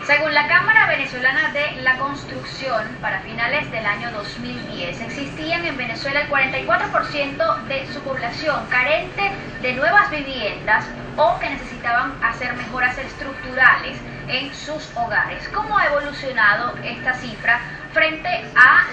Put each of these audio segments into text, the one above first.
Según la Cámara Venezolana de la Construcción, para finales del año 2010, existían en Venezuela el 44% de su población carente de nuevas viviendas o que necesitaban hacer mejoras estructurales en sus hogares. ¿Cómo ha evolucionado esta cifra frente a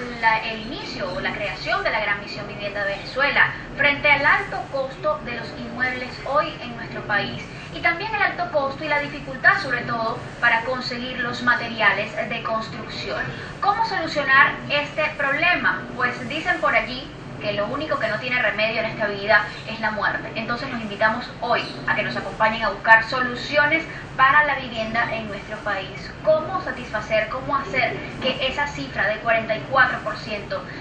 el inicio o la creación de la Gran Misión Vivienda de Venezuela, frente al alto costo de los inmuebles hoy en nuestro país y también el alto costo y la dificultad sobre todo para conseguir los materiales de construcción? ¿Cómo solucionar este problema? Pues dicen por allí que lo único que no tiene remedio en esta vida es la muerte. Entonces los invitamos hoy a que nos acompañen a buscar soluciones para la vivienda en nuestro país. ¿Cómo satisfacer, cómo hacer que esa cifra del 44%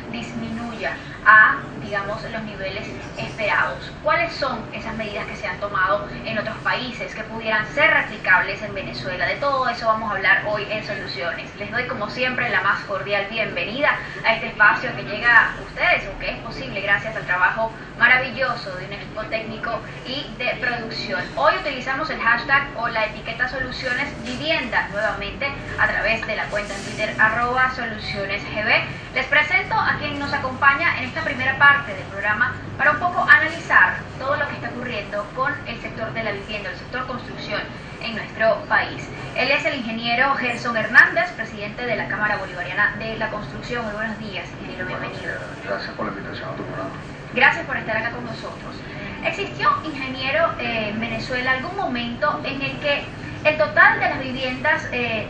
disminuya a, digamos, los niveles esperados? ¿Cuáles son esas medidas que se han tomado en otros países que pudieran ser replicables en Venezuela? De todo eso vamos a hablar hoy en Soluciones. Les doy como siempre la más cordial bienvenida a este espacio que llega a ustedes o que es posible gracias al trabajo maravilloso de un equipo técnico y de producción. Hoy utilizamos el hashtag o la etiqueta Soluciones Vivienda nuevamente a través de la cuenta en Twitter @solucionesgb. Les presento a quien nos acompaña en esta primera parte del programa para un poco analizar todo lo que está ocurriendo con el sector de la vivienda, el sector construcción en nuestro país. Él es el ingeniero Gerson Hernández, presidente de la Cámara Bolivariana de la Construcción. Muy buenos días, ingeniero, bienvenido. Gracias por la invitación a tu programa. Gracias por estar acá con nosotros. ¿Existió, ingeniero, en Venezuela algún momento en el que el total de las viviendas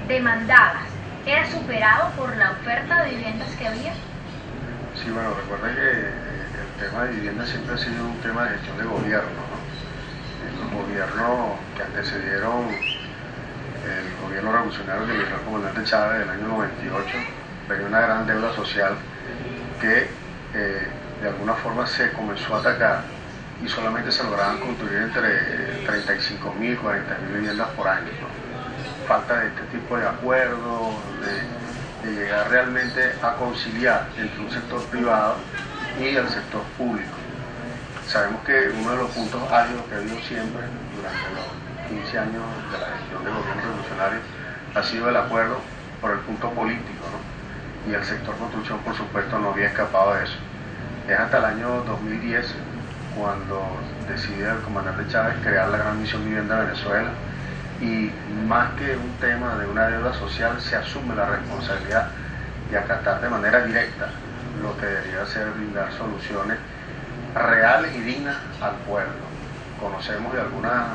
demandadas era superado por la oferta de viviendas que había? Sí, bueno, recuerda que el tema de vivienda siempre ha sido un tema de gestión de gobierno, ¿no? Los gobiernos que antecedieron el gobierno revolucionario que lideró el comandante Chávez del año 98, venía una gran deuda social que de alguna forma se comenzó a atacar y solamente se lograban construir entre 35.000 y 40.000 viviendas por año, ¿no? Falta de este tipo de acuerdos, de llegar realmente a conciliar entre un sector privado y el sector público. Sabemos que uno de los puntos álgidos que ha habido siempre durante los 15 años de la gestión del gobierno revolucionario ha sido el acuerdo por el punto político, ¿no? Y el sector construcción, por supuesto, no había escapado de eso. Es hasta el año 2010 cuando decide el comandante Chávez crear la Gran Misión Vivienda de Venezuela y más que un tema de una deuda social se asume la responsabilidad de acatar de manera directa lo que debería ser brindar soluciones reales y dignas al pueblo. Conocemos de algunas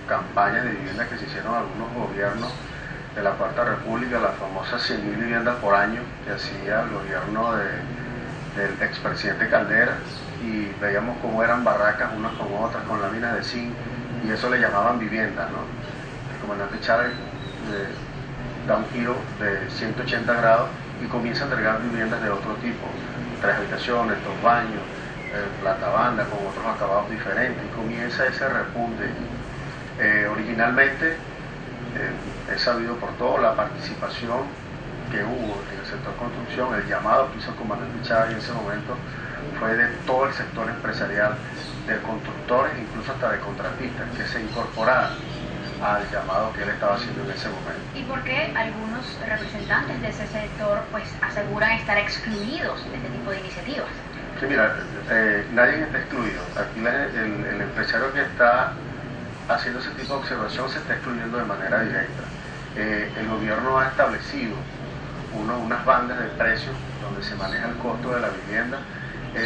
campañas de vivienda que se hicieron algunos gobiernos de la Cuarta República, las famosas 100.000 viviendas por año que hacía el gobierno del expresidente Caldera, y veíamos cómo eran barracas unas con otras, con láminas de zinc, y eso le llamaban viviendas, ¿no? El comandante Chávez da un giro de 180 grados y comienza a entregar viviendas de otro tipo, 3 habitaciones, 2 baños, plata banda, con otros acabados diferentes, y comienza ese repunte. Originalmente es sabido por todo la participación que hubo en el sector construcción, el llamado que hizo el comandante Chávez en ese momento fue de todo el sector empresarial, de constructores, incluso hasta de contratistas, que se incorporaran al llamado que él estaba haciendo en ese momento. ¿Y por qué algunos representantes de ese sector pues aseguran estar excluidos de este tipo de iniciativas? Sí, mira, nadie está excluido. Aquí el empresario que está haciendo ese tipo de observación se está excluyendo de manera directa. El gobierno ha establecido unas bandas de precios donde se maneja el costo de la vivienda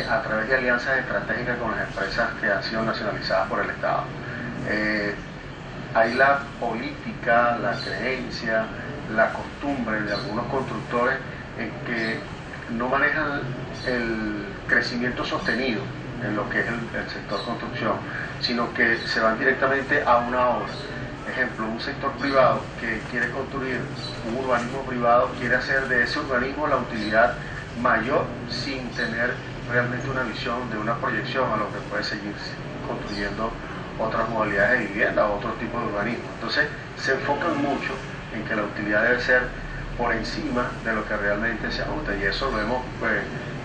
a través de alianzas estratégicas con las empresas que han sido nacionalizadas por el Estado. Hay la política, la creencia, la costumbre de algunos constructores en que no manejan el crecimiento sostenido en lo que es el sector construcción, sino que se van directamente a una obra. Ejemplo, un sector privado que quiere construir un urbanismo privado, quiere hacer de ese urbanismo la utilidad mayor sin tener realmente una visión de una proyección a lo que puede seguir construyendo otras modalidades de vivienda o otro tipo de urbanismo. Entonces se enfocan mucho en que la utilidad debe ser por encima de lo que realmente se ajusta, y eso lo hemos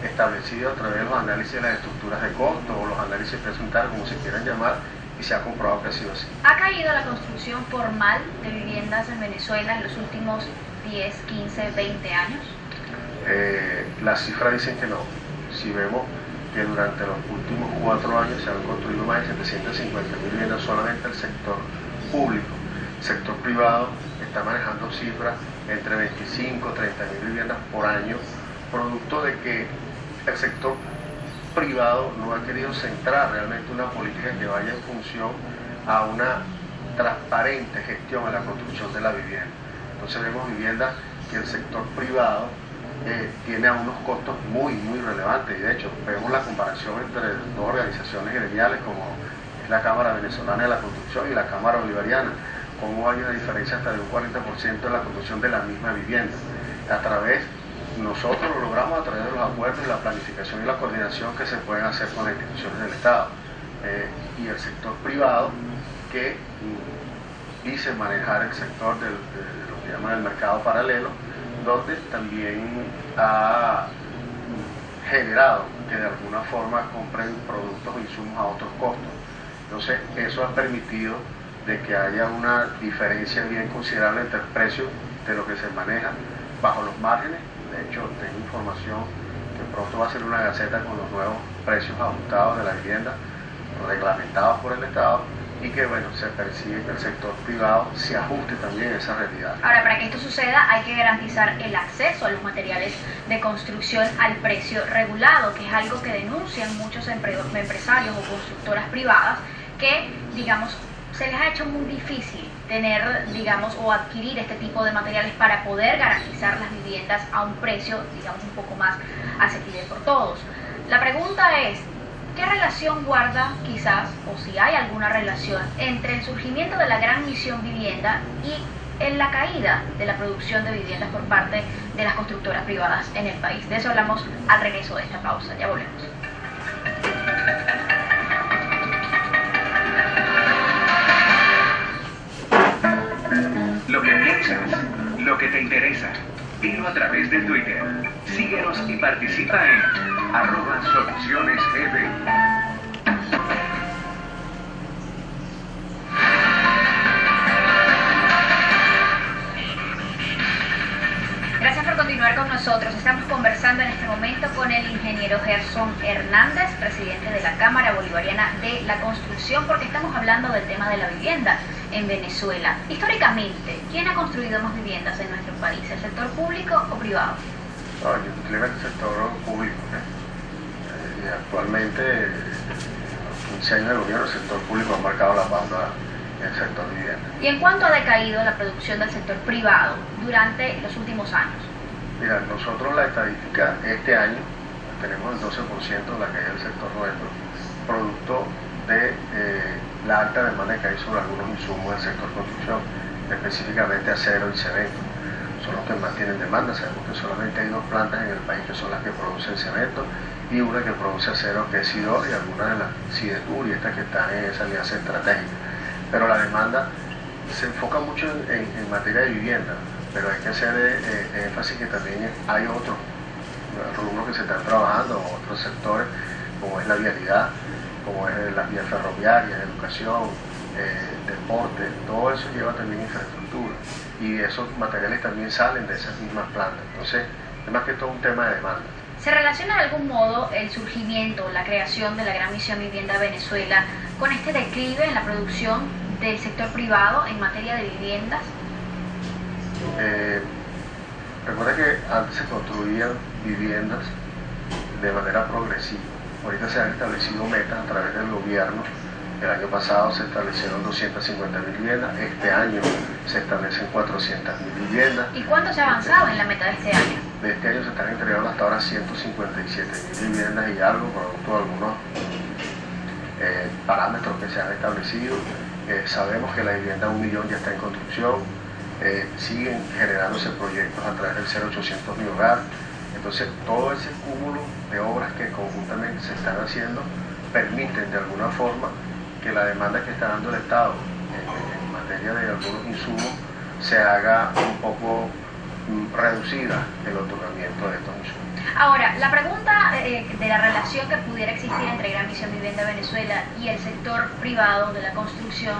establecido a través de los análisis de las estructuras de costo o los análisis presentados, como se quieran llamar, y se ha comprobado que ha sido así. ¿Ha caído la construcción formal de viviendas en Venezuela en los últimos 10, 15, 20 años? Las cifras dicen que no. Si vemos que durante los últimos 4 años se han construido más de 750.000 viviendas solamente el sector público. El sector privado está manejando cifras entre 25 y 30.000 viviendas por año, producto de que el sector privado no ha querido centrar realmente una política que vaya en función a una transparente gestión en la construcción de la vivienda. Entonces vemos viviendas que el sector privado tiene a unos costos muy relevantes, y de hecho vemos la comparación entre dos organizaciones gremiales como es la Cámara Venezolana de la Construcción y la Cámara Bolivariana, como hay una diferencia hasta de un 40% en la construcción de la misma vivienda. Nosotros lo logramos a través de los acuerdos y la planificación y la coordinación que se pueden hacer con las instituciones del Estado y el sector privado que dice manejar el sector de lo que llaman el mercado paralelo, donde también ha generado que de alguna forma compren productos o insumos a otros costos. Entonces eso ha permitido de que haya una diferencia bien considerable entre el precio de lo que se maneja bajo los márgenes. De hecho, tengo información que pronto va a ser una gaceta con los nuevos precios ajustados de la vivienda, reglamentados por el Estado, y que bueno, se persigue que el sector privado se ajuste también a esa realidad. Ahora, para que esto suceda hay que garantizar el acceso a los materiales de construcción al precio regulado, que es algo que denuncian muchos empresarios o constructoras privadas que, digamos, se les ha hecho muy difícil tener, digamos, o adquirir este tipo de materiales para poder garantizar las viviendas a un precio, digamos, un poco más asequible por todos. La pregunta es, ¿qué relación guarda quizás, o si hay alguna relación, entre el surgimiento de la gran misión vivienda y en la caída de la producción de viviendas por parte de las constructoras privadas en el país? De eso hablamos al regreso de esta pausa. Ya volvemos. Lo que piensas, lo que te interesa, dilo a través de Twitter. Síguenos y participa en @solucionesEB. Gracias por continuar con nosotros. Estamos conversando en este momento con el ingeniero Gerson Hernández, presidente de la Cámara Bolivariana de la Construcción, porque estamos hablando del tema de la vivienda en Venezuela. Históricamente, ¿quién ha construido más viviendas en nuestro país? ¿El sector público o privado? No, indiscutiblemente el sector público. Y actualmente, los 15 años de gobierno, el sector público ha marcado la pauta en el sector vivienda. ¿Y en cuánto ha decaído la producción del sector privado durante los últimos años? Mira, nosotros la estadística este año tenemos el 12% de la caída del sector nuestro, producto de la alta demanda que hay sobre algunos insumos del sector construcción, específicamente acero y cemento. Son los que más tienen demanda. Sabemos que solamente hay 2 plantas en el país que son las que producen cemento y una que produce acero, que es Sidor, y algunas de las Sidetur y estas que están en esa alianza estratégica. Pero la demanda se enfoca mucho en materia de vivienda, pero hay que hacer énfasis que también hay otros rubros que se están trabajando, otros sectores, como es la vialidad, como es las vías ferroviarias, educación, deporte. Todo eso lleva también infraestructura, y esos materiales también salen de esas mismas plantas. Entonces, es más que todo un tema de demanda. ¿Se relaciona de algún modo el surgimiento, la creación de la Gran Misión Vivienda Venezuela con este declive en la producción del sector privado en materia de viviendas? Recuerda que antes se construían viviendas de manera progresiva. Ahorita se han establecido metas a través del gobierno. El año pasado se establecieron 250.000 viviendas, este año se establecen 400.000 viviendas. ¿Y cuánto se ha avanzado en la meta de este año? De este año se están entregando hasta ahora 157.000 viviendas y algo, producto de algunos parámetros que se han establecido. Sabemos que la vivienda 1 millón ya está en construcción, siguen generándose proyectos a través del 0800 Mi Hogar. Entonces, todo ese cúmulo de obras que conjuntamente se están haciendo permiten de alguna forma que la demanda que está dando el Estado en materia de algunos insumos se haga un poco reducida el otorgamiento de estos insumos. Ahora, la pregunta de la relación que pudiera existir entre Gran Visión Vivienda Venezuela y el sector privado de la construcción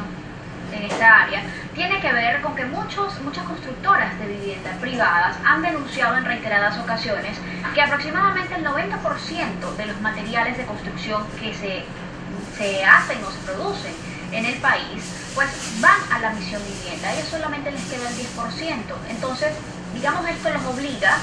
en esta área tiene que ver con que muchas constructoras de vivienda privadas han denunciado en reiteradas ocasiones que aproximadamente el 90% de los materiales de construcción que se hacen o se producen en el país pues van a la Misión Vivienda. A ellos solamente les queda el 10%. Entonces, digamos, esto los obliga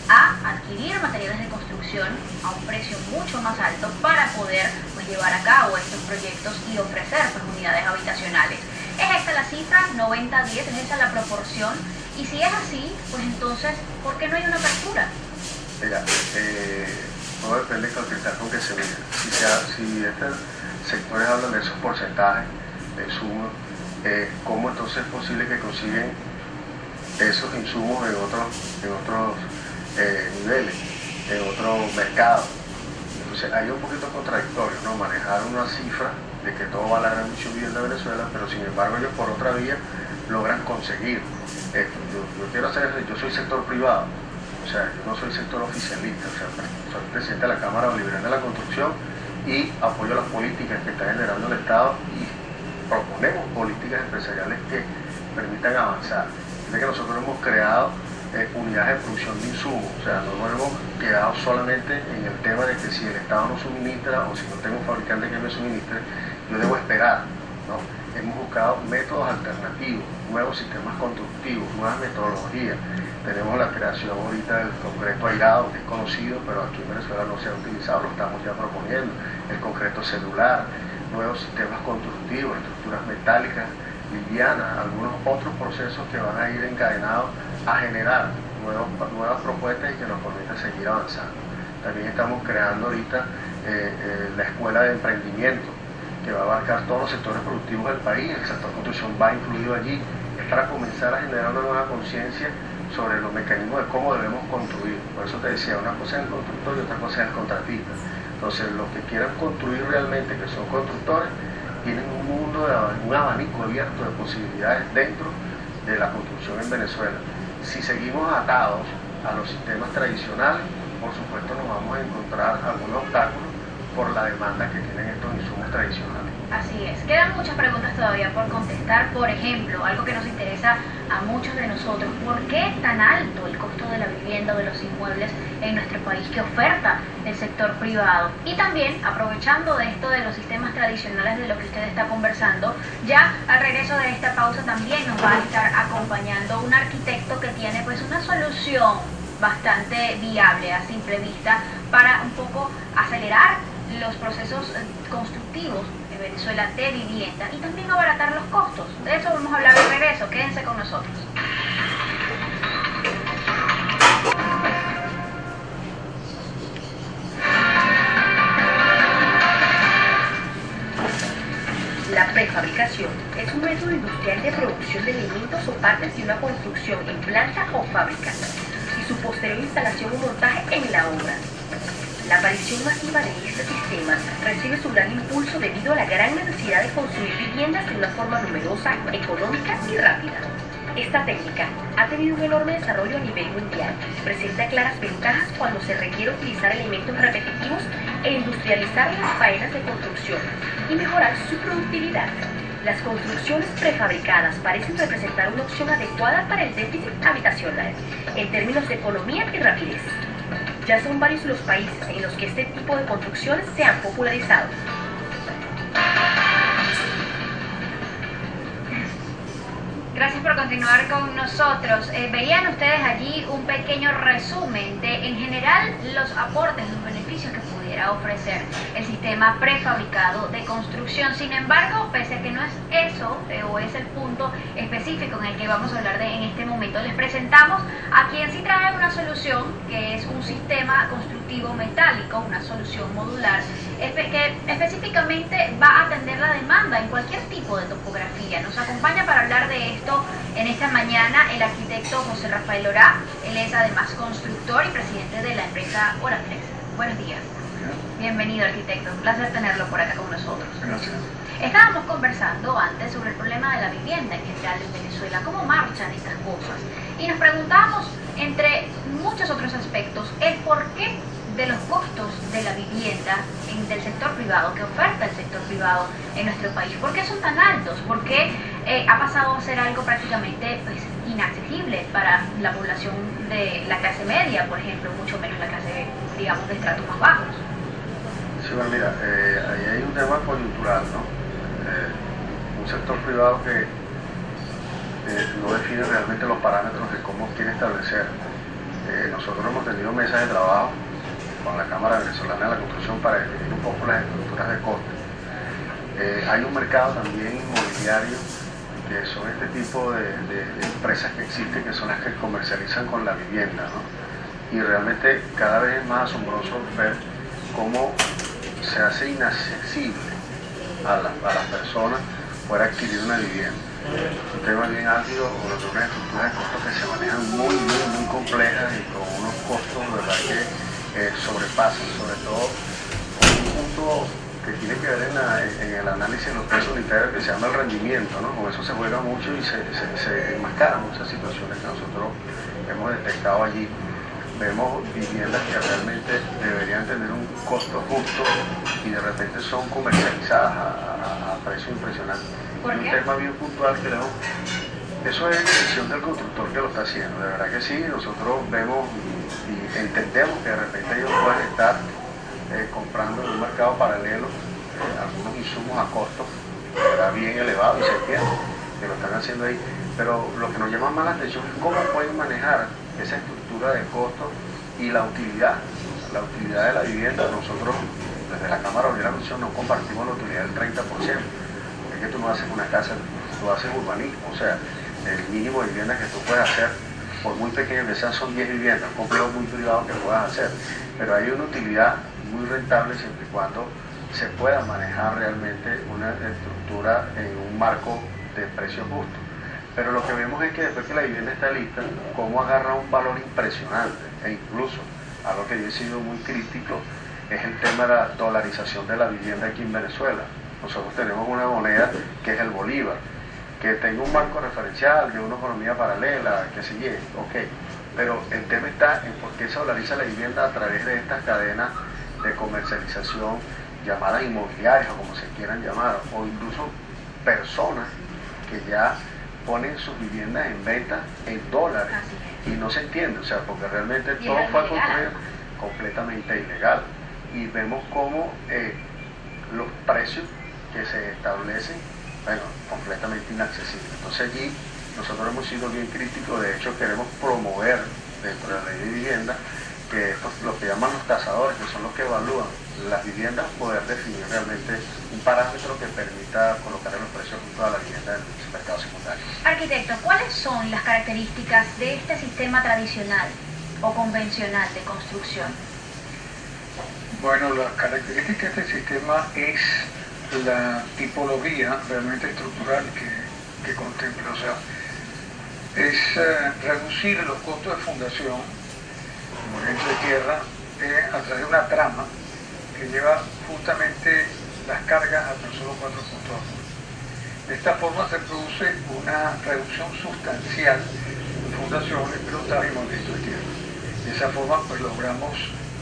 a adquirir materiales de construcción a un precio mucho más alto para poder pues, llevar a cabo estos proyectos y ofrecer pues, unidades habitacionales. ¿Es esta la cifra? ¿90-10? ¿Es esa la proporción? Y si es así, pues entonces, ¿por qué no hay una apertura? Mira, todo depende del capital con que se mire. Si estos sectores hablan de esos porcentajes de insumos, ¿cómo entonces es posible que consiguen esos insumos en otros niveles, en otros mercados? Entonces hay un poquito contradictorio, ¿no? Manejar una cifra de que todo va a la Gran Misión Vivienda de Venezuela, pero sin embargo ellos por otra vía logran conseguir esto. Yo quiero hacer eso, yo soy sector privado, o sea, yo no soy sector oficialista, o sea, soy presidente de la Cámara Bolivariana de la Construcción y apoyo las políticas que está generando el Estado y proponemos políticas empresariales que permitan avanzar. Es que nosotros hemos creado unidades de producción de insumos, o sea, no nos hemos quedado solamente en el tema de que si el Estado no suministra o si no tengo un fabricante que me suministre, yo debo esperar, ¿no? Hemos buscado métodos alternativos, nuevos sistemas constructivos, nuevas metodologías. Tenemos la creación ahorita del concreto airado, que es conocido, pero aquí en Venezuela no se ha utilizado, lo estamos ya proponiendo, el concreto celular, nuevos sistemas constructivos, estructuras metálicas, livianas, algunos otros procesos que van a ir encadenados a generar nuevas propuestas y que nos permitan seguir avanzando. También estamos creando ahorita la escuela de emprendimiento, que va a abarcar todos los sectores productivos del país. El sector construcción va incluido allí, es para comenzar a generar una nueva conciencia sobre los mecanismos de cómo debemos construir. Por eso te decía, una cosa es el constructor y otra cosa es el contratista. Entonces, los que quieran construir realmente, que son constructores, tienen un mundo, un abanico abierto de posibilidades dentro de la construcción en Venezuela. Si seguimos atados a los sistemas tradicionales, por supuesto nos vamos a encontrar algunos obstáculos por la demanda que tienen estos insumos tradicionales. Así es. Quedan muchas preguntas todavía por contestar. Por ejemplo, algo que nos interesa a muchos de nosotros, ¿por qué es tan alto el costo de la vivienda o de los inmuebles en nuestro país que oferta el sector privado? Y también, aprovechando de esto de los sistemas tradicionales de lo que usted está conversando, ya al regreso de esta pausa también nos va a estar acompañando un arquitecto que tiene pues una solución bastante viable a simple vista para un poco acelerar los procesos constructivos en Venezuela de vivienda y también abaratar los costos. De eso vamos a hablar de regreso. Quédense con nosotros. La prefabricación es un método industrial de producción de elementos o partes de una construcción en planta o fábrica y su posterior instalación o montaje en la obra. La aparición masiva de este sistema recibe su gran impulso debido a la gran necesidad de construir viviendas de una forma numerosa, económica y rápida. Esta técnica ha tenido un enorme desarrollo a nivel mundial, presenta claras ventajas cuando se requiere utilizar elementos repetitivos e industrializar las faenas de construcción y mejorar su productividad. Las construcciones prefabricadas parecen representar una opción adecuada para el déficit habitacional, en términos de economía y rapidez. Ya son varios los países en los que este tipo de construcciones se han popularizado. Gracias por continuar con nosotros. Veían ustedes allí un pequeño resumen de, en general, los aportes, los beneficios que pudiera ofrecer el sistema prefabricado de construcción. Sin embargo, pese a que no es eso o es el punto específico en el que vamos a hablar en este momento, les presentamos a quien sí trae una solución, que es un sistema constructivo metálico, una solución modular, que específicamente va a atender la demanda en cualquier tipo de topografía. Nos acompaña para hablar de esto en esta mañana el arquitecto José Rafael Orá. Él es además constructor y presidente de la empresa Oraflex. Buenos días. Bienvenido, arquitecto. Un placer tenerlo por acá con nosotros. Gracias. Estábamos conversando antes sobre el problema de la vivienda en general en Venezuela, cómo marchan estas cosas. Y nos preguntábamos, entre muchos otros aspectos, el porqué de los costos de la vivienda del sector privado, que oferta el sector privado en nuestro país. ¿Por qué son tan altos? ¿Por qué ha pasado a ser algo prácticamente inaccesible para la población de la clase media, por ejemplo, mucho menos la clase, digamos, de estratos más bajos? Sí, bueno, mira, ahí hay un tema coyuntural, ¿no? Un sector privado que no define realmente los parámetros de cómo quiere establecer. Nosotros hemos tenido mesas de trabajo con la Cámara Venezolana de la Construcción para definir un poco las estructuras de coste. Hay un mercado también inmobiliario que son este tipo de empresas que existen, que son las que comercializan con la vivienda, ¿no? Y realmente cada vez es más asombroso ver cómo se hace inaccesible a las personas poder adquirir una vivienda. Un tema bien álgido, unas estructuras de costos que se manejan muy complejas y con unos costos, ¿verdad?, que sobrepasan, sobre todo un punto que tiene que ver en el análisis de los precios unitarios, que se llama el rendimiento, ¿no? Con eso se juega mucho y se enmascaran muchas situaciones que nosotros hemos detectado allí. Vemos viviendas que realmente deberían tener un costo justo y de repente son comercializadas a precios impresionantes. ¿Por qué? Un tema bien puntual, creo, eso es decisión del constructor que lo está haciendo. De verdad que sí, nosotros vemos y entendemos que de repente ellos pueden estar comprando en un mercado paralelo algunos insumos a costos bien elevados y se entiende que lo están haciendo ahí, pero lo que nos llama más la atención es cómo pueden manejar esa estructura de costos y la utilidad de la vivienda. Nosotros desde la Cámara de la Construcción no compartimos la utilidad del 30%, es que tú no haces una casa, tú haces urbanismo, o sea, el mínimo de viviendas que tú puedes hacer, por muy pequeño que sean, son 10 viviendas, un complejo muy privado que puedas hacer, pero hay una utilidad muy rentable siempre y cuando se pueda manejar realmente una estructura en un marco de precio justo. Pero lo que vemos es que después que la vivienda está lista, cómo agarra un valor impresionante, e incluso algo que yo he sido muy crítico es el tema de la dolarización de la vivienda aquí en Venezuela. Nosotros tenemos una moneda que es el bolívar, que tenga un marco referencial, de una economía paralela, que se lleve, ok, pero el tema está en por qué se dolariza la vivienda a través de estas cadenas de comercialización llamadas inmobiliarias o como se quieran llamar, o incluso personas que ya ponen sus viviendas en venta en dólares y no se entiende, o sea, porque realmente todo fue construido completamente ilegal y vemos cómo los precios que se establecen, bueno, completamente inaccesibles. Entonces allí nosotros hemos sido bien críticos, de hecho queremos promover dentro de la ley de vivienda que estos, lo que llaman los tasadores, que son los que evalúan las viviendas, poder definir realmente un parámetro que permita colocar en los precios junto a la vivienda en el mercado secundario. Arquitecto, ¿cuáles son las características de este sistema tradicional o convencional de construcción? Bueno, las características de este sistema es la tipología realmente estructural que contempla, o sea, es reducir los costos de fundación, movimiento de tierra, a través de una trama que lleva justamente las cargas a tan solo 4 puntos a fondo. De esta forma se produce una reducción sustancial de fundaciones, pilotajes y movimiento de tierra. De esa forma pues logramos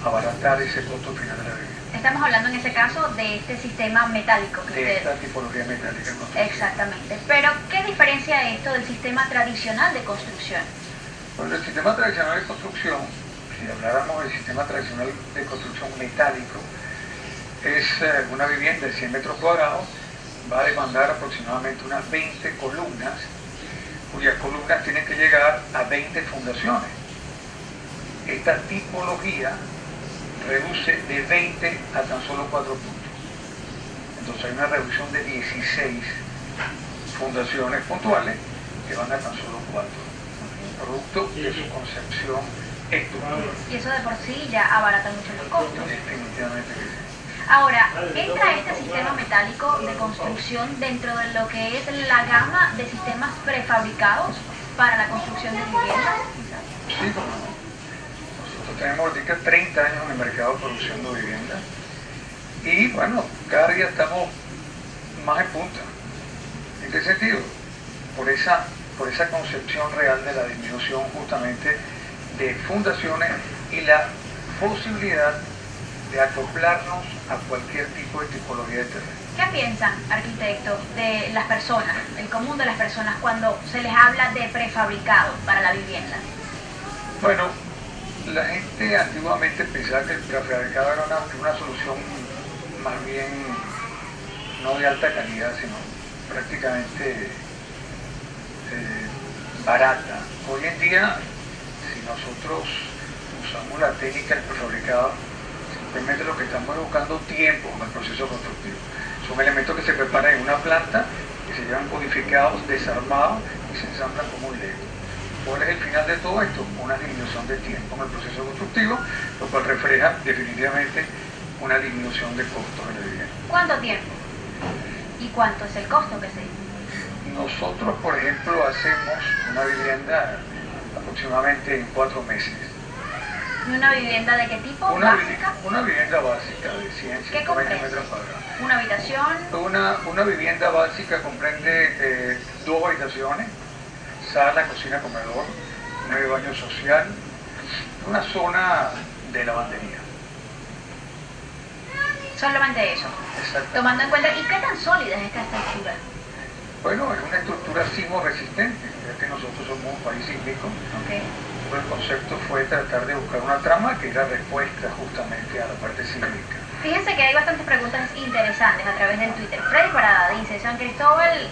abaratar ese costo final de la vivienda. Estamos hablando en ese caso de este sistema metálico. De esta tipología metálica. Exactamente. Pero, ¿qué diferencia esto del sistema tradicional de construcción? Bueno, el sistema tradicional de construcción, si habláramos del sistema tradicional de construcción metálico, es una vivienda de 100 metros cuadrados, va a demandar aproximadamente unas 20 columnas, cuyas columnas tienen que llegar a 20 fundaciones. Esta tipología reduce de 20 a tan solo 4 puntos. Entonces hay una reducción de 16 fundaciones puntuales que van a tan solo 4, producto de su concepción estructural. Y eso de por sí ya abarata mucho los costos. Definitivamente que sí. Ahora, ¿entra este sistema metálico de construcción dentro de lo que es la gama de sistemas prefabricados para la construcción de viviendas? Sí, como no. Nosotros tenemos ahorita 30 años en el mercado produciendo viviendas y bueno, cada día estamos más en punta. ¿En qué sentido? Por esa concepción real de la disminución justamente de fundaciones y la posibilidad de acoplarnos a cualquier tipo de tipología de terreno. ¿Qué piensan, arquitectos, de las personas, el común de las personas, cuando se les habla de prefabricado para la vivienda? Bueno, la gente antiguamente pensaba que el prefabricado era una solución más bien no de alta calidad, sino prácticamente barata. Hoy en día, si nosotros usamos la técnica del prefabricado, simplemente lo que estamos buscando tiempo en el proceso constructivo. Son elementos que se preparan en una planta, que se llevan codificados, desarmados y se ensamblan como un Lego. ¿Cuál es el final de todo esto? Una disminución de tiempo en el proceso constructivo, lo cual refleja definitivamente una disminución de costos en la vivienda. ¿Cuánto tiempo? ¿Y cuánto es el costo que se...? Nosotros, por ejemplo, hacemos una vivienda aproximadamente en 4 meses. ¿Una vivienda de qué tipo? ¿Básica? Una vivienda básica de 120 metros cuadrados. ¿Una habitación? Una vivienda básica comprende 2 habitaciones, sala, cocina, comedor, 9 baños social, una zona de lavandería. Solamente eso. Exacto. Tomando en cuenta, ¿y qué tan sólida es esta estructura? Bueno, es una estructura sismo resistente, ya que nosotros somos un país sísmico. Okay. El concepto fue tratar de buscar una trama que diera respuesta justamente a la parte sísmica. Fíjense que hay bastantes preguntas interesantes a través del Twitter. Freddy Parada dice, San Cristóbal,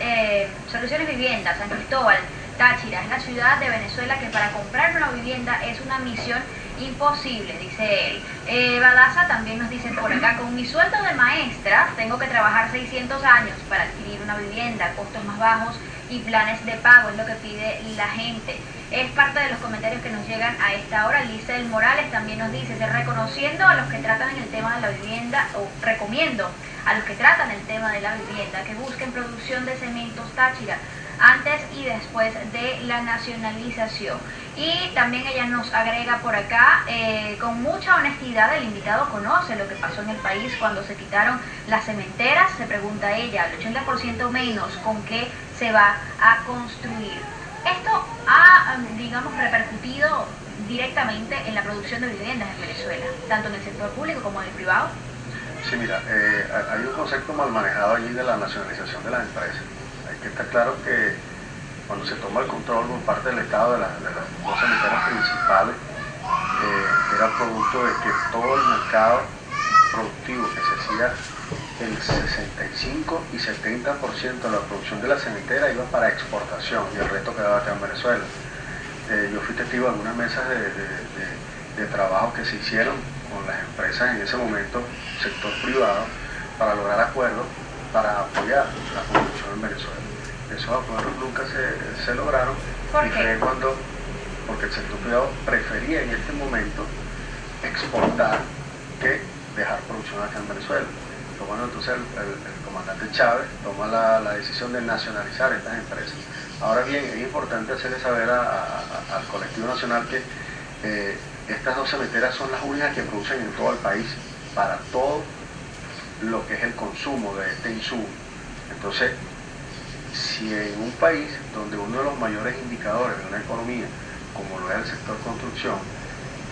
Soluciones Viviendas, San Cristóbal, Táchira, es la ciudad de Venezuela que para comprar una vivienda es una misión imposible, dice él. Badaza también nos dice por acá, con mi sueldo de maestra tengo que trabajar 600 años para adquirir una vivienda, costos más bajos y planes de pago, es lo que pide la gente. Es parte de los comentarios que nos llegan a esta hora. Lisel Morales también nos dice, reconociendo a los que tratan en el tema de la vivienda, o recomiendo a los que tratan el tema de la vivienda, que busquen producción de cementos Táchira antes y después de la nacionalización. Y también ella nos agrega por acá, con mucha honestidad el invitado conoce lo que pasó en el país cuando se quitaron las cementeras, se pregunta ella, el 80% menos, ¿con qué se va a construir? Esto ha, digamos, repercutido directamente en la producción de viviendas en Venezuela, tanto en el sector público como en el privado. Sí, mira, hay un concepto mal manejado allí de la nacionalización de las empresas. Hay que estar claro que cuando se toma el control por parte del Estado de las 2 cementeras principales, era producto de que todo el mercado productivo que se hacía, el 65 y 70% de la producción de la cementera iba para exportación y el resto quedaba acá en Venezuela. Yo fui testigo de algunas mesas de trabajo que se hicieron con las empresas en ese momento, sector privado, para lograr acuerdos para apoyar la producción en Venezuela. Esos acuerdos nunca se lograron. ¿Por y qué? fue porque el sector privado prefería en este momento exportar que dejar producción acá en Venezuela. Pero bueno, entonces el comandante Chávez toma la decisión de nacionalizar estas empresas. Ahora bien, es importante hacerle saber al colectivo nacional que estas 2 cementeras son las únicas que producen en todo el país para todo lo que es el consumo de este insumo. Entonces, si en un país donde uno de los mayores indicadores de una economía, como lo es el sector construcción,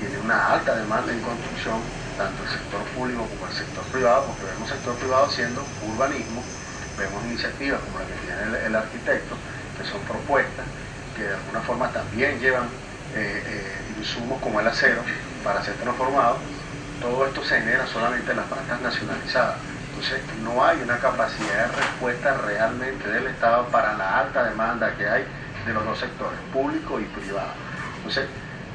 tiene una alta demanda en construcción, tanto el sector público como el sector privado, porque vemos el sector privado haciendo urbanismo, vemos iniciativas como la que tiene el arquitecto, que son propuestas, que de alguna forma también llevan insumos como el acero para ser transformado. Todo esto se genera solamente en las plantas nacionalizadas. Entonces no hay una capacidad de respuesta realmente del Estado para la alta demanda que hay de los 2 sectores, público y privado. Entonces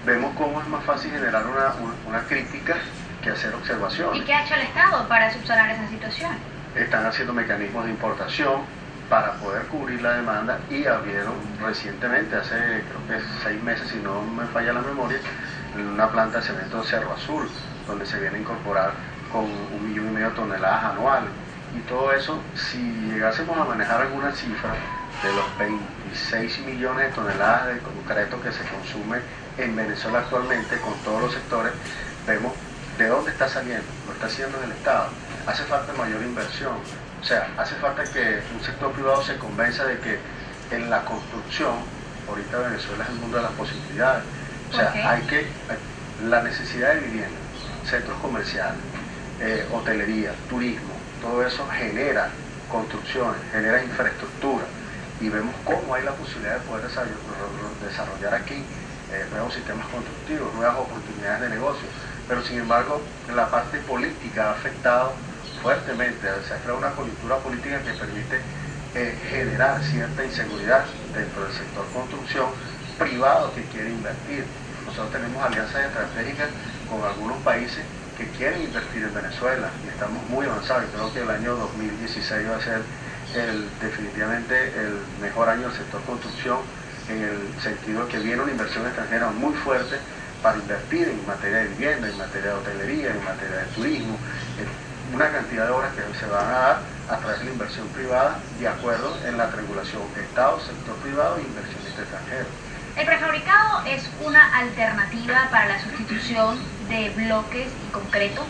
vemos cómo es más fácil generar una crítica que hacer observaciones. ¿Y qué ha hecho el Estado para subsanar esa situación? Están haciendo mecanismos de importación para poder cubrir la demanda y abrieron recientemente, hace creo que 6 meses, si no me falla la memoria, una planta de cemento Cerro Azul, donde se viene a incorporar con 1,5 millones de toneladas anuales. Y todo eso, si llegásemos a manejar alguna cifra de los 26 millones de toneladas de concreto que se consume en Venezuela actualmente con todos los sectores, vemos de dónde está saliendo. Lo está haciendo el Estado. Hace falta mayor inversión, O sea, hace falta que un sector privado se convenza de que en la construcción, ahorita Venezuela es el mundo de las posibilidades. O sea, la necesidad de vivienda, centros comerciales, hotelería, turismo, todo eso genera construcciones, genera infraestructura, y vemos cómo hay la posibilidad de poder desarrollar aquí nuevos sistemas constructivos, nuevas oportunidades de negocio. Pero sin embargo, la parte política ha afectado fuertemente, se ha creado una coyuntura política que permite generar cierta inseguridad dentro del sector construcción privado que quiere invertir. Nosotros tenemos alianzas estratégicas con algunos países que quieren invertir en Venezuela y estamos muy avanzados. Y creo que el año 2016 va a ser definitivamente el mejor año del sector construcción, en el sentido de que viene una inversión extranjera muy fuerte para invertir en materia de vivienda, en materia de hotelería, en materia de turismo, una cantidad de obras que se van a dar a través de la inversión privada, de acuerdo en la triangulación Estado, sector privado e inversionista extranjero. ¿El prefabricado es una alternativa para la sustitución de bloques y concreto?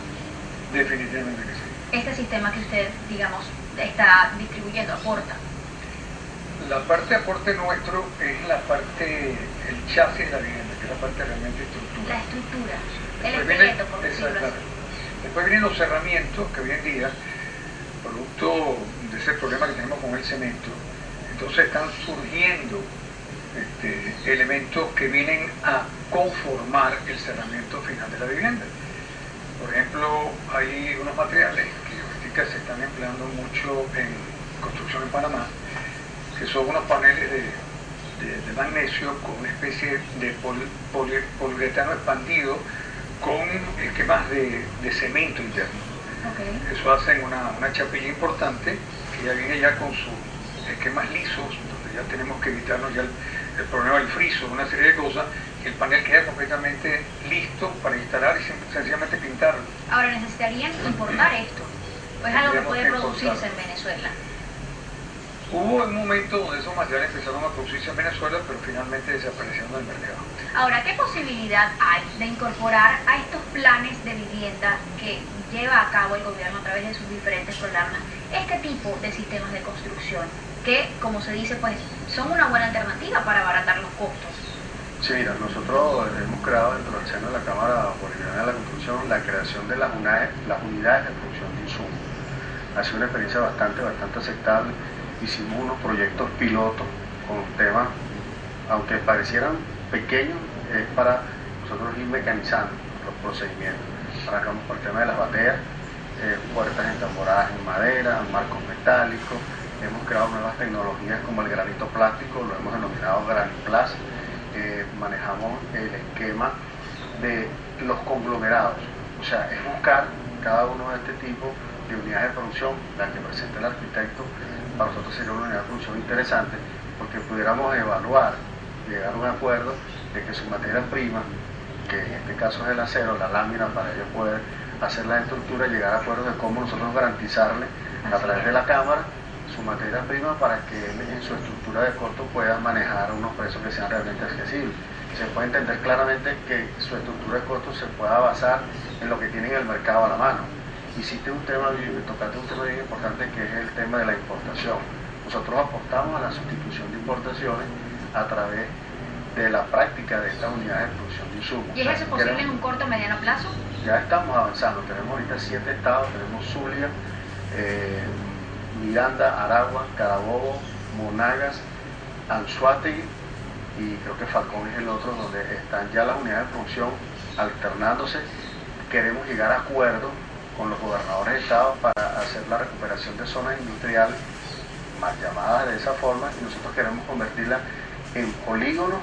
Definitivamente que sí. Este sistema que usted, digamos, está distribuyendo, aporta. La parte de aporte nuestro es la parte, el chasis de la vivienda, que es la parte realmente estructural. La estructura, el Después esqueleto, por decirlo así. Después vienen los cerramientos, que hoy en día, producto de ese problema que tenemos con el cemento, entonces están surgiendo elementos que vienen a conformar el cerramiento final de la vivienda. Por ejemplo, hay unos materiales que ahorita se están empleando mucho en construcción en Panamá, que son unos paneles de magnesio con una especie de poliuretano expandido con esquemas de cemento interno. Okay. Eso hacen una chapilla importante que ya viene ya con sus esquemas lisos, donde ya tenemos que evitarnos ya el problema del friso, una serie de cosas, y el panel queda completamente listo para instalar y sencillamente pintarlo. Ahora, ¿necesitarían importar esto? ¿O es algo que puede producirse en Venezuela? Hubo un momento donde esos materiales empezaron a producirse en Venezuela, pero finalmente desaparecieron del mercado. Ahora, ¿qué posibilidad hay de incorporar a estos planes de vivienda que lleva a cabo el gobierno a través de sus diferentes programas este tipo de sistemas de construcción que, como se dice, pues son una buena alternativa para abaratar los costos? Sí, mira, nosotros hemos creado dentro del seno de la Cámara Boliviana de la Construcción la creación de las unidades de producción de insumos. Ha sido una experiencia bastante aceptable. Hicimos unos proyectos pilotos con temas, aunque parecieran pequeños, es para nosotros ir mecanizando los procedimientos. Arrancamos por el tema de las bateas, puertas entamboradas en madera, marcos metálicos. Hemos creado nuevas tecnologías como el granito plástico, lo hemos denominado Graniplas. Manejamos el esquema de los conglomerados, o sea, es buscar cada uno de este tipo de unidades de producción, la que presenta el arquitecto. Para nosotros sería una unidad de producción interesante, porque pudiéramos evaluar, llegar a un acuerdo de que su materia prima, que en este caso es el acero, la lámina, para ellos poder hacer la estructura, llegar a acuerdos de cómo nosotros garantizarle a través de la Cámara su materia prima para que él en su estructura de costo pueda manejar unos precios que sean realmente accesibles. Se puede entender claramente que su estructura de costo se pueda basar en lo que tiene en el mercado a la mano. Tocaste un tema bien importante, que es el tema de la importación. Nosotros apostamos a la sustitución de importaciones a través de la práctica de estas unidades de producción de insumos. ¿Y es eso posible en un corto o mediano plazo? Ya estamos avanzando, tenemos ahorita 7 estados, tenemos Zulia, Miranda, Aragua, Carabobo, Monagas, Anzoátegui y creo que Falcón es el otro, donde están ya las unidades de producción alternándose. Queremos llegar a acuerdos con los gobernadores de estado para hacer la recuperación de zonas industriales, mal llamadas de esa forma, y nosotros queremos convertirlas en polígonos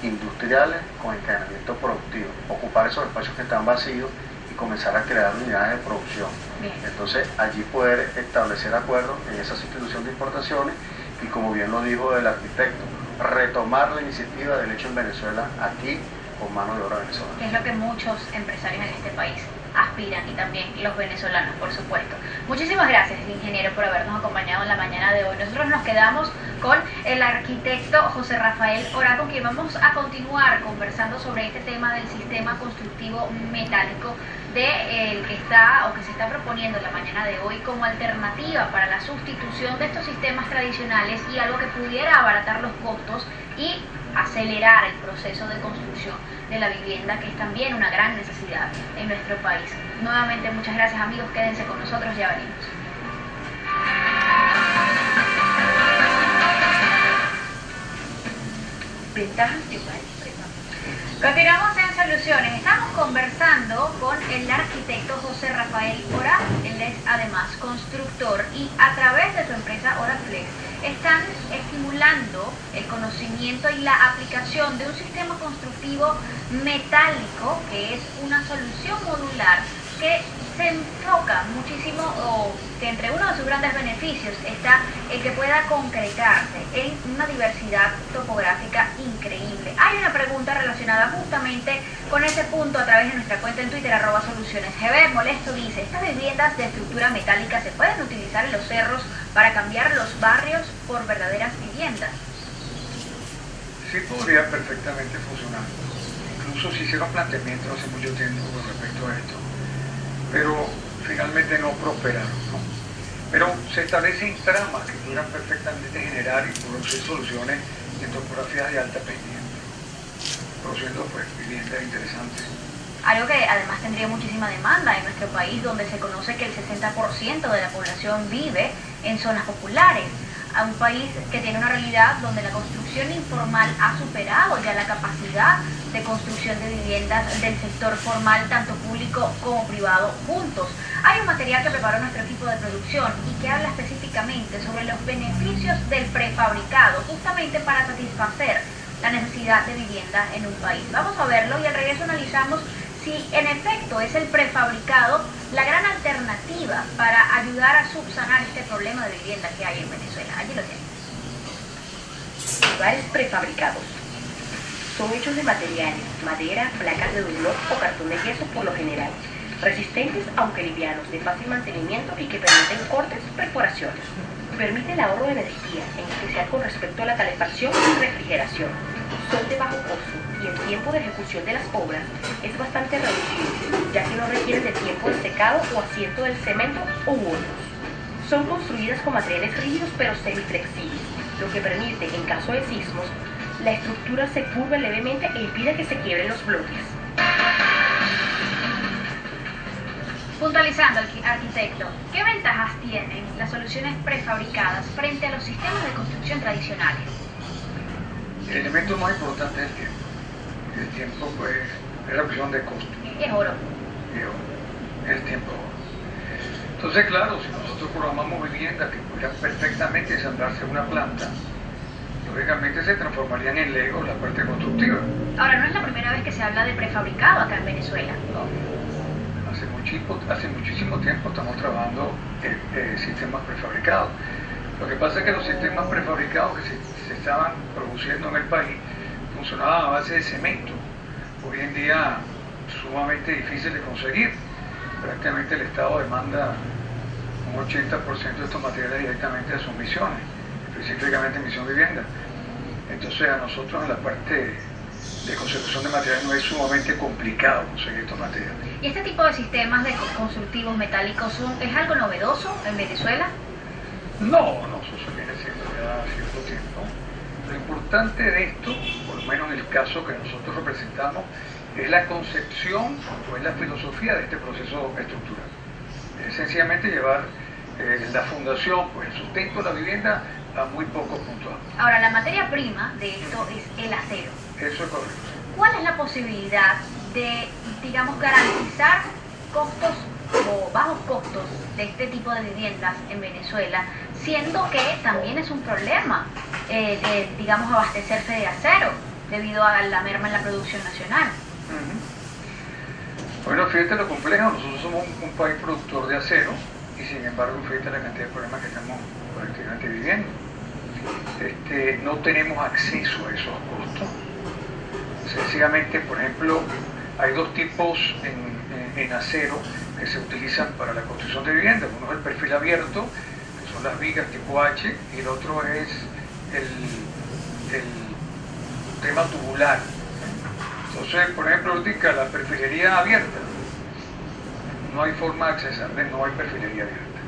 industriales con encadenamiento productivo, ocupar esos espacios que están vacíos y comenzar a crear unidades de producción. Bien. Entonces allí poder establecer acuerdos en esa sustitución de importaciones y, como bien lo dijo el arquitecto, retomar la iniciativa del hecho en Venezuela aquí con mano de obra venezolana. Que es lo que muchos empresarios en este país aspiran, y también los venezolanos, por supuesto. Muchísimas gracias, ingeniero, por habernos acompañado en la mañana de hoy. Nosotros nos quedamos con el arquitecto José Rafael Ora, con quien vamos a continuar conversando sobre este tema del sistema constructivo metálico el que está o que se está proponiendo en la mañana de hoy como alternativa para la sustitución de estos sistemas tradicionales, y algo que pudiera abaratar los costos y acelerar el proceso de construcción de la vivienda, que es también una gran necesidad en nuestro país. Nuevamente, muchas gracias, amigos, quédense con nosotros, ya venimos. Ventajas de un Continuamos en Soluciones. Estamos conversando con el arquitecto José Rafael Ora. Él es además constructor, y a través de su empresa Oraflex están estimulando el conocimiento y la aplicación de un sistema constructivo metálico, que es una solución modular que se enfoca muchísimo, o que entre uno de sus grandes beneficios está el que pueda concretarse en una diversidad topográfica increíble. Hay una pregunta relacionada justamente con ese punto a través de nuestra cuenta en Twitter, @solucionesgb. Molesto dice: ¿estas viviendas de estructura metálica se pueden utilizar en los cerros para cambiar los barrios por verdaderas viviendas? Sí, podría perfectamente funcionar. Incluso se hicieron planteamientos hace mucho tiempo con respecto a esto, pero finalmente no prosperaron, ¿no? Pero se establecen tramas que pudieran perfectamente generar y producir soluciones en topografías de alta pendiente, produciendo pues viviendas interesantes. Algo que además tendría muchísima demanda en nuestro país, donde se conoce que el 60% de la población vive en zonas populares. A un país que tiene una realidad donde la construcción informal ha superado ya la capacidad de construcción de viviendas del sector formal, tanto público como privado, juntos. Hay un material que preparó nuestro equipo de producción y que habla específicamente sobre los beneficios del prefabricado, justamente para satisfacer la necesidad de vivienda en un país. Vamos a verlo y al regreso analizamos si en efecto es el prefabricado la gran alternativa para ayudar a subsanar este problema de vivienda que hay en Venezuela. Allí lo tienen. Hogares prefabricados son hechos de materiales, madera, placas de dominó o cartón de yeso por lo general, resistentes aunque livianos, de fácil mantenimiento y que permiten cortes y perforaciones. Permite el ahorro de energía, en especial con respecto a la calefacción y refrigeración. Son de bajo costo y el tiempo de ejecución de las obras es bastante reducido, ya que no requieren de tiempo de secado o asiento del cemento u otros. Son construidas con materiales rígidos pero semiflexibles, lo que permite, en caso de sismos, la estructura se curva levemente e impide que se quiebren los bloques. Puntualizando, arquitecto, ¿qué ventajas tienen las soluciones prefabricadas frente a los sistemas de construcción tradicionales? El elemento más importante es el tiempo. El tiempo, pues, es la opción de costo. Es oro. El tiempo. Entonces, claro, si nosotros programamos viviendas que pudieran perfectamente ensamblarse en una planta, lógicamente se transformarían en Lego la parte constructiva. Ahora, no es la primera vez que se habla de prefabricado acá en Venezuela. No. Hace muchísimo tiempo estamos trabajando en sistemas prefabricados. Lo que pasa es que los sistemas prefabricados que se estaban produciendo en el país funcionaban a base de cemento. Hoy en día sumamente difícil de conseguir. Prácticamente el Estado demanda un 80% de estos materiales directamente de sus misiones, específicamente misión vivienda. Entonces a nosotros en la parte de consecución de materiales no es sumamente complicado conseguir estos materiales. ¿Y este tipo de sistemas de constructivos metálicos es algo novedoso en Venezuela? No, eso viene siendo ya cierto tiempo. Lo importante de esto, por lo menos en el caso que nosotros representamos, es la concepción o es la filosofía de este proceso estructural. Es sencillamente llevar la fundación, pues el sustento de la vivienda a muy pocos puntos. Ahora, la materia prima de esto es el acero. Eso es correcto. ¿Cuál es la posibilidad de, digamos, garantizar costos o bajos costos de este tipo de viviendas en Venezuela, siendo que también es un problema, digamos, abastecerse de acero debido a la merma en la producción nacional? Bueno, fíjate lo complejo, nosotros somos un país productor de acero y sin embargo fíjate la cantidad de problemas que estamos colectivamente viviendo. No tenemos acceso a esos costos. O Sencillamente, por ejemplo, hay dos tipos en acero que se utilizan para la construcción de viviendas. Uno es el perfil abierto, que son las vigas tipo H, y el otro es el tema tubular. Entonces, por ejemplo, ahorita la perfilería abierta, no hay forma de accesarle, no hay perfilería abierta,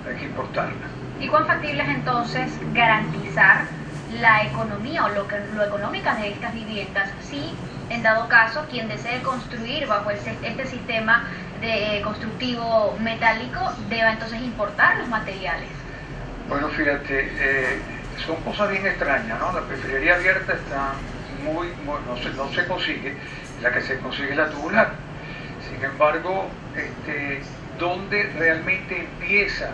hay que importarla. ¿Y cuán factible es entonces garantizar la economía o lo económica de estas viviendas si, en dado caso, quien desee construir bajo este sistema de constructivo metálico deba entonces importar los materiales? Bueno, fíjate, son cosas bien extrañas, ¿no? La perfilería abierta está no se consigue, la que se consigue es la tubular. Sin embargo, ¿dónde realmente empiezan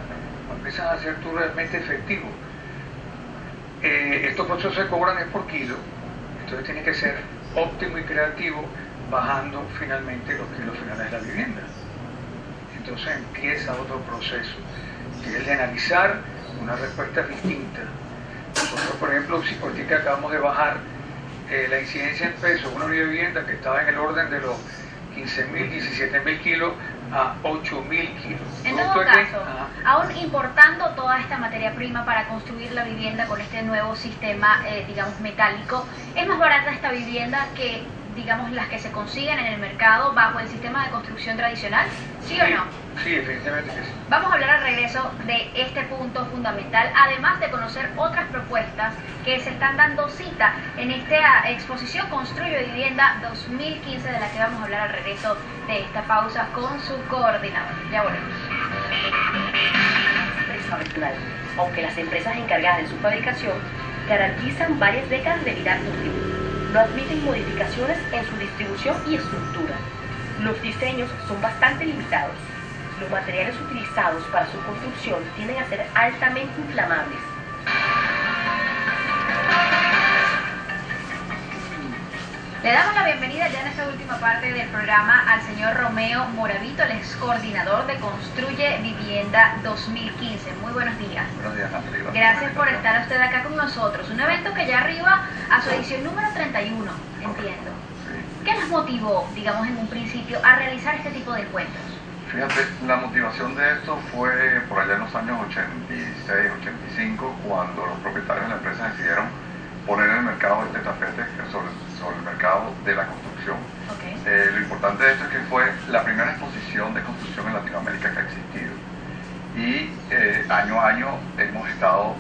a ser tú realmente efectivo? Estos procesos se cobran es por kilo, entonces tiene que ser óptimo y creativo, bajando finalmente los kilos finales de la vivienda. Entonces empieza otro proceso, que es de analizar una respuesta distinta. Nosotros, por ejemplo, si por ti que acabamos de bajar la incidencia en peso, una vivienda que estaba en el orden de los 15.000, 17.000 kilos a 8.000 kilos. En todo caso, aún importando toda esta materia prima para construir la vivienda con este nuevo sistema, digamos, metálico, ¿es más barata esta vivienda que, digamos, las que se consiguen en el mercado bajo el sistema de construcción tradicional? ¿Sí o no? Sí, definitivamente que sí. Vamos a hablar al regreso de este punto fundamental, además de conocer otras propuestas que se están dando cita en esta exposición Construye Vivienda 2015, de la que vamos a hablar al regreso de esta pausa con su coordinador. Ya volvemos. Prefabricado. Aunque las empresas encargadas de su fabricación garantizan varias décadas de vida útil, no admiten modificaciones en su distribución y estructura. Los diseños son bastante limitados. Los materiales utilizados para su construcción tienden a ser altamente inflamables. Le damos la bienvenida ya en esta última parte del programa al señor Romeo Moravito, el ex coordinador de Construye Vivienda 2015. Muy buenos días. Buenos días, Natalia. Gracias por estar usted acá con nosotros. Un evento que ya arriba a su edición número 31, entiendo. Sí. ¿Qué nos motivó, digamos, en un principio a realizar este tipo de encuentros? Fíjate, la motivación de esto fue por allá en los años 86, 85, cuando los propietarios de la empresa decidieron poner en el mercado este tapete sobre el mercado de la construcción. Okay. Lo importante de esto es que fue la primera exposición de construcción en Latinoamérica que ha existido. Y año a año hemos estado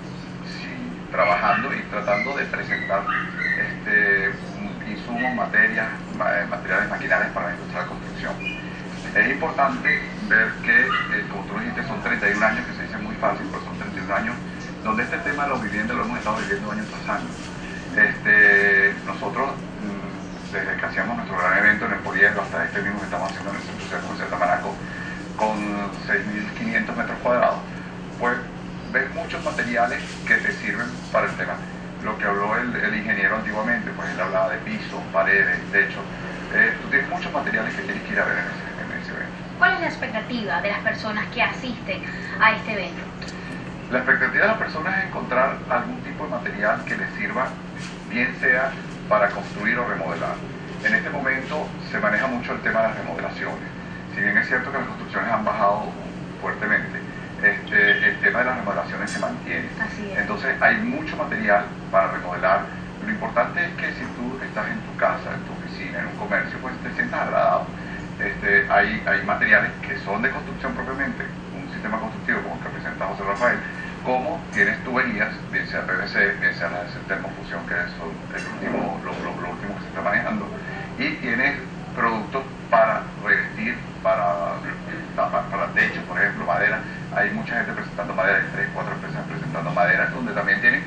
trabajando y tratando de presentar insumos, materiales maquinarios para la industria de la construcción. Es importante ver que, como tú dijiste, son 31 años, que se dice muy fácil, pero son 31 años, donde este tema de la vivienda lo hemos estado viviendo año tras año. Nosotros, desde que hacíamos nuestro gran evento en el Poliedro hasta este mismo que estamos haciendo en el Centro Social José Tamaraco, con 6.500 metros cuadrados, pues ves muchos materiales que te sirven para el tema. Lo que habló el ingeniero antiguamente, pues él hablaba de pisos, paredes, techos. Tú tienes muchos materiales que tienes que ir a ver en ese evento. ¿Cuál es la expectativa de las personas que asisten a este evento? La expectativa de las personas es encontrar algún tipo de material que les sirva, bien sea para construir o remodelar. En este momento se maneja mucho el tema de las remodelaciones. Si bien es cierto que las construcciones han bajado fuertemente, el tema de las remodelaciones se mantiene. Así es. Entonces hay mucho material para remodelar. Lo importante es que si tú estás en tu casa, en tu oficina, en un comercio, pues te sientas agradado. Hay materiales que son de construcción propiamente, un sistema constructivo como el que presenta José Rafael, como tienes tuberías, bien sea PVC, bien sea la termofusión, que es lo último que se está manejando, y tienes productos para revestir, para techos, por ejemplo, madera. Hay mucha gente presentando madera, hay 3, 4 empresas presentando madera, donde también tienen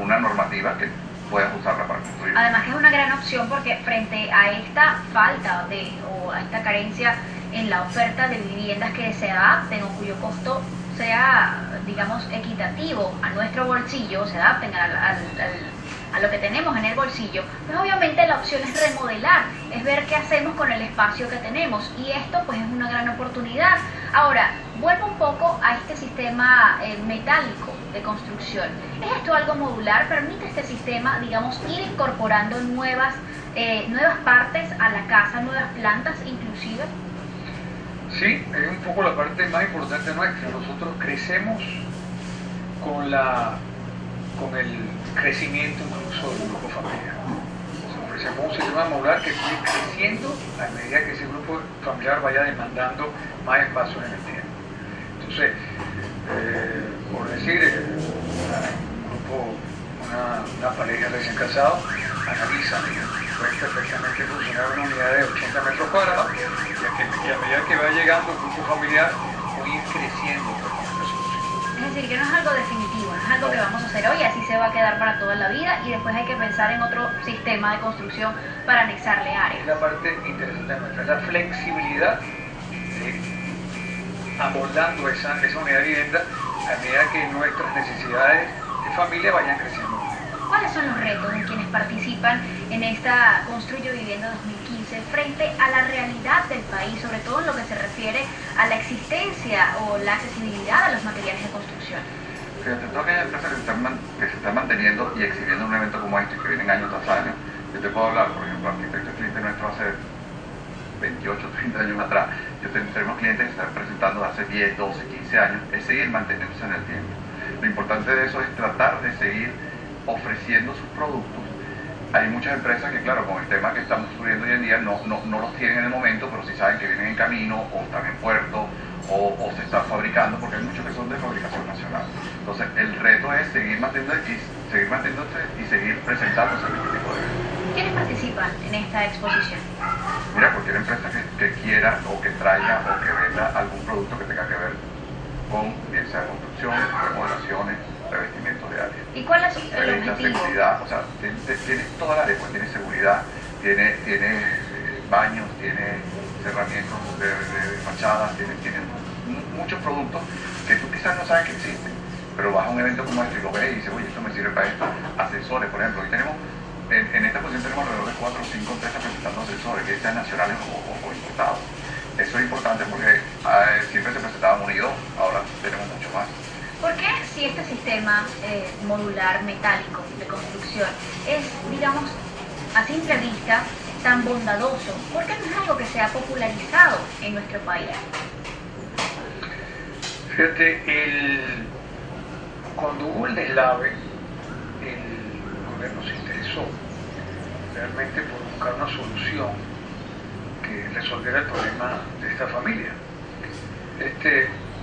una normativa que puedas usarla para construir. Además que es una gran opción porque frente a esta falta o a esta carencia en la oferta de viviendas que se adapten o cuyo costo sea, digamos, equitativo a nuestro bolsillo, se adapten a lo que tenemos en el bolsillo, pues obviamente la opción es remodelar, es ver qué hacemos con el espacio que tenemos, y esto pues es una gran oportunidad. Ahora, vuelvo un poco a este sistema metálico. de construcción. ¿Es esto algo modular? ¿Permite este sistema, digamos, ir incorporando nuevas partes a la casa, nuevas plantas inclusive? Sí, es un poco la parte más importante nuestra. Nosotros crecemos con el crecimiento incluso del grupo familiar. Ofrecemos un sistema modular que sigue creciendo a medida que ese grupo familiar vaya demandando más espacio en el tiempo. Entonces, por decir, una pareja recién casada analiza, puede perfectamente funcionar una unidad de 80 metros cuadrados y a medida que va llegando el grupo familiar, puede ir creciendo. Es decir, que no es algo definitivo, no es algo que vamos a hacer hoy, así se va a quedar para toda la vida y después hay que pensar en otro sistema de construcción para anexarle áreas. Es la parte interesante nuestra, es la flexibilidad de amoldando esa unidad de vivienda a medida que nuestras necesidades de familia vayan creciendo. ¿Cuáles son los retos de quienes participan en esta Construyo Vivienda 2015 frente a la realidad del país, sobre todo en lo que se refiere a la existencia o la accesibilidad a los materiales de construcción? Fíjate, todas aquellas empresas que se están manteniendo y exhibiendo un evento como este, que vienen año tras año, yo te puedo hablar, por ejemplo, arquitecto cliente nuestro hace 28, 30 años atrás, tenemos clientes que se están presentando hace 10, 12, 15 años, es seguir manteniéndose en el tiempo. Lo importante de eso es tratar de seguir ofreciendo sus productos. Hay muchas empresas que, claro, con el tema que estamos sufriendo hoy en día, no los tienen en el momento, pero sí saben que vienen en camino, o están en puerto, o se están fabricando, porque hay muchos que son de fabricación nacional. Entonces, el reto es seguir manteniéndose y seguir presentándose en este tipo de eventos. ¿Quiénes participan en esta exposición? Mira, cualquier empresa que quiera o que traiga o que venda algún producto que tenga que ver con, bien sea construcción, remodelaciones, revestimientos de área. ¿Y cuál es el objetivo? Seguridad, o sea, tiene toda la área, pues tiene seguridad, tiene baños, tiene cerramientos de fachadas, tiene muchos productos que tú quizás no sabes que existen, pero vas a un evento como este y lo ves y dices, oye, esto me sirve para esto. Asesores, por ejemplo, hoy tenemos, en esta posición tenemos alrededor de 4 o 5 empresas presentando asesores, que sean nacionales o importados. Eso es importante porque siempre se presentaban unidos, ahora tenemos mucho más. ¿Por qué si este sistema modular metálico de construcción es, digamos, a simple vista, tan bondadoso? ¿Por qué no es algo que se ha popularizado en nuestro país? Fíjate, cuando hubo el deslave, el gobierno se interesó realmente por buscar una solución que resolviera el problema de esta familia.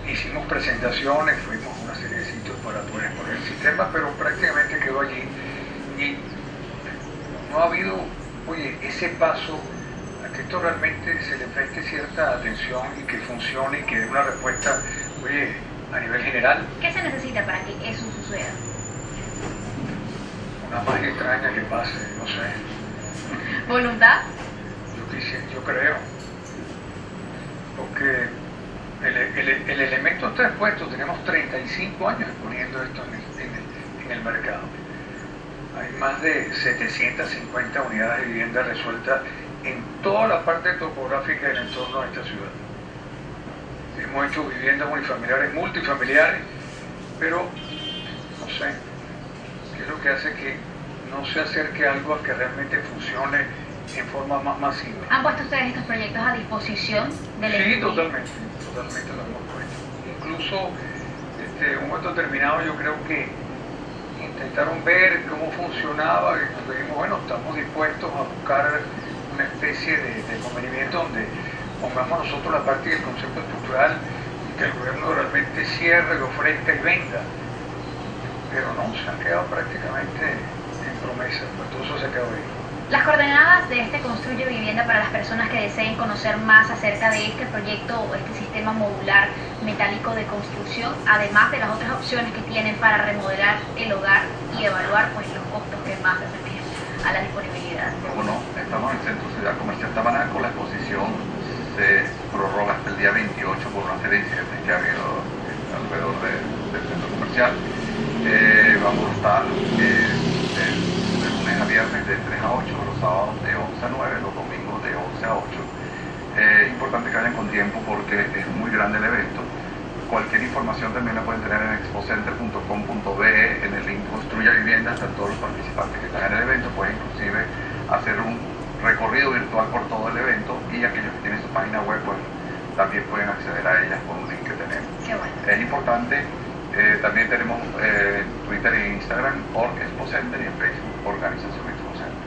Hicimos presentaciones, fuimos a una serie de sitios para poder exponer el sistema, pero prácticamente quedó allí y no ha habido, ese paso a que esto realmente se le preste cierta atención y que funcione y que dé una respuesta, a nivel general. ¿Qué se necesita para que eso suceda? Una magia extraña que pase, no sé. ¿Voluntad? Yo creo, porque el elemento está expuesto, tenemos 35 años exponiendo esto en el mercado. Hay más de 750 unidades de vivienda resueltas en toda la parte topográfica del entorno de esta ciudad. Hemos hecho viviendas unifamiliares, multifamiliares, pero no sé, ¿qué es lo que hace que no se acerque algo a que realmente funcione en forma más masiva? ¿Han puesto ustedes estos proyectos a disposición del Sí, totalmente lo hemos puesto. Incluso en un momento determinado yo creo que intentaron ver cómo funcionaba y nos dijimos, bueno, estamos dispuestos a buscar una especie de convenimiento donde pongamos nosotros la parte del concepto estructural y que el gobierno realmente cierre, lo ofrezca y venda. Pero no, se han quedado prácticamente en promesas, pues todo eso se quedó ahí. Las coordenadas de este Construyo Vivienda para las personas que deseen conocer más acerca de este proyecto o este sistema modular metálico de construcción, además de las otras opciones que tienen para remodelar el hogar y evaluar pues los costos que más se acerquen a la disponibilidad. Bueno, estamos en el Centro Ciudad Comercial Tamanaco, la exposición se prorroga hasta el día 28 por una serie de incidentes que ha habido alrededor del centro comercial. Vamos a estar de lunes a viernes de 3 a 8, los sábados de 11 a 9, los domingos de 11 a 8. Importante que vayan con tiempo porque es muy grande el evento. cualquier información también la pueden tener en expocenter.com.be, en el link Construya Vivienda. Están todos los participantes que están en el evento, pueden inclusive hacer un recorrido virtual por todo el evento, y aquellos que tienen su página web pues también pueden acceder a ellas por un link que tenemos. Qué bueno. Es importante, también tenemos Twitter e Instagram, Expocenter, y en Facebook Organización Expocenter.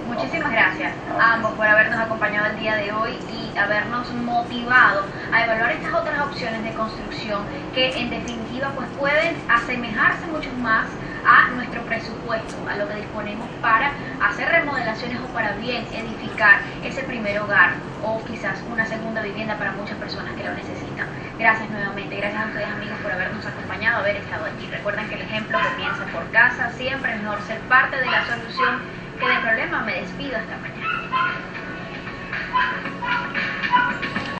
Muchísimas gracias a ambos por habernos acompañado el día de hoy y habernos motivado a evaluar estas otras opciones de construcción que en definitiva pues pueden asemejarse mucho más a nuestro presupuesto, a lo que disponemos para hacer remodelaciones o para bien edificar ese primer hogar o quizás una segunda vivienda para muchas personas que lo necesitan. Gracias nuevamente, gracias a ustedes amigos por habernos acompañado, haber estado aquí. Recuerden que el ejemplo comienza por casa, siempre es mejor ser parte de la solución que del problema. Me despido, hasta mañana.